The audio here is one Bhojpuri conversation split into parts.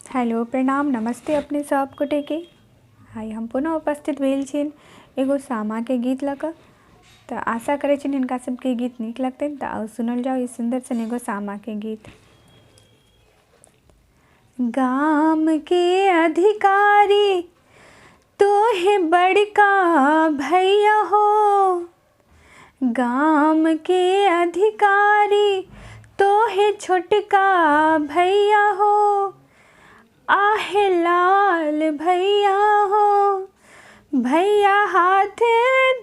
हेलो प्रणाम नमस्ते अपने सब गोटे के। हाय हम पुनः उपस्थित भेल छिन एगो सामा के गीत लक। तो आशा करे छिन हिनका सबके गीत नीक लगते। तो आओ सुनल जाओ इस सुंदर सन एगो सामा के गीत। गाम के अधिकारी तो है बड़का भैया हो, गाम के अधिकारी तो है छोटका भैया हो, आहे लाल भैया हो, भैया हाथ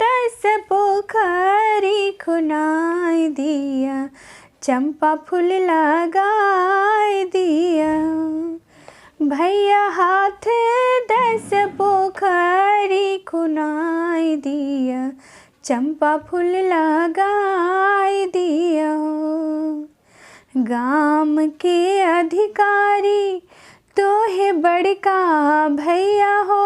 10 पोखरी खुनाई दिया, चंपा फूल लगाई दिया। भैया हाथ 10 पोखरी खुनाई दिया, चंपा फूल लगाई दिया। गाम के अधिकारी तो है बड़का भैया हो,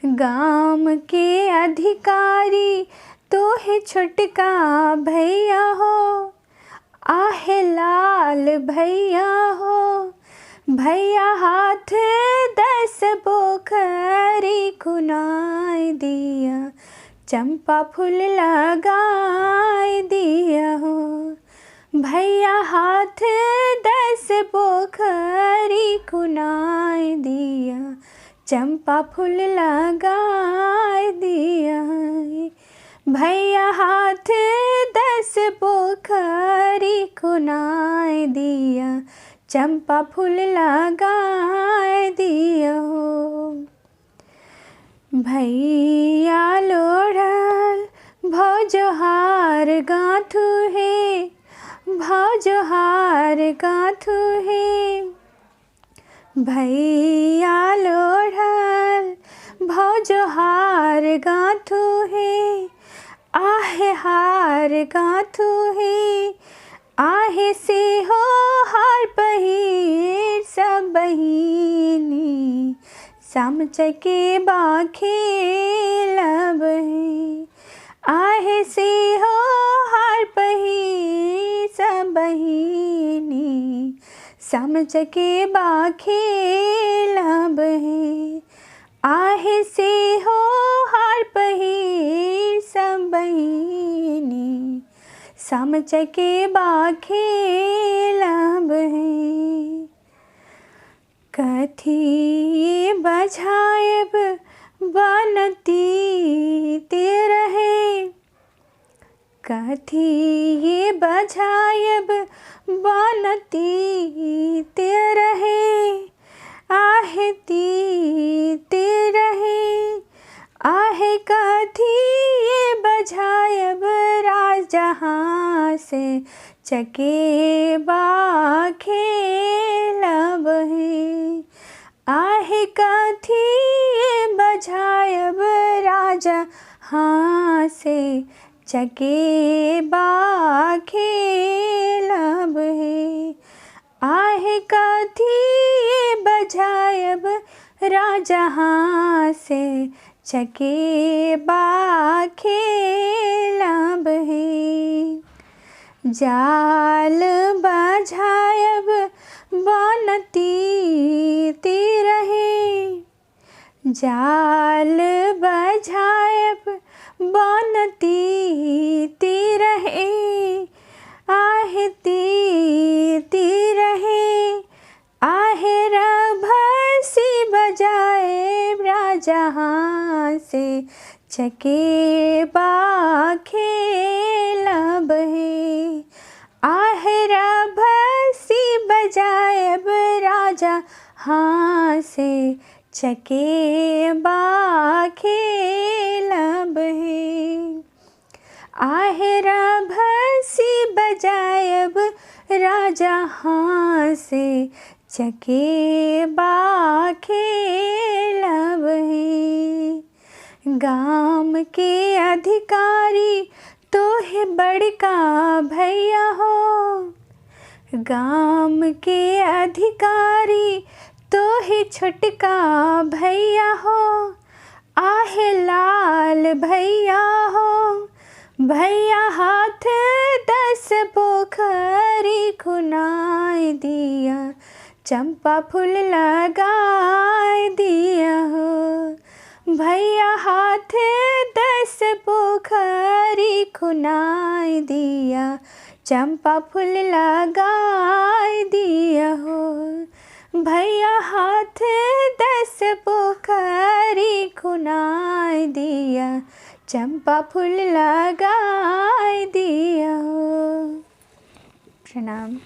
गाम के अधिकारी तो है छोटका भैया हो, आहे लाल भैया हो, भैया हाथ 10 पोखरी खुनाई दिया, चंपा फूल लगाई दिया हो। भैया हाथ 10 पोखरी खुनाई दिया, चंपा फूल लगाई दिया। भैया हाथ 10 पोखरी खुनाई दिया, चंपा फूल लगाई दिया। भैया लोढ़ल भौजहार गाँथू है, भौजहार गाँथू है। भैया लोढ़ल भौजहार गाँथू है, आहे हार गाँथू है, आहे से हो हार पहिर सब बहिनी, सामचके बाखेलब है। आहे से हो हार पहिर सब बहिनी, सामचके बाखेलब है। आहे से हो हार पहिर सब बहिनी, सामचके बाखेलब है। कथी बजायब बनती ते रहे, कथी ये बजायब बनती ते रहे, आहे ते रहे, आहे कथी ये बजायब राजहाँ से चके बाखेलब है। आहे कथी ये बजायब राजा हाँ से चके बाखेलब है। आहे कथी ये बजायब राजा हाँ से चके बाखेलब है। जाल बजायब बनती ते रहे, जाल बजायब बनती ते रहे, आहे ते रहे, आहे रभसी बजाए राजहाँ से चके बाखेलब है। आहे रभसी बजायब राजा हाँ से चके बाखेलब है। आहे रभसी बजायब राजा हाँ से चके बाखेलब है। गाम के अधिकारी तो है बड़का भैया हो, गाम के अधिकारी तो है छोटका भैया हो, आहे लाल भैया हो, भैया हाथ 10 पोखरी खुनाई दिया, चंपा फूल लगाए दिया हो। भैया हाथे 10 पोखरी खुनाए दिया, चंपा फूल लगाए दिया हो। भैया हाथे 10 पोखरी खुनाए दिया, चंपा फूल लगाए दिया हो। प्रणाम।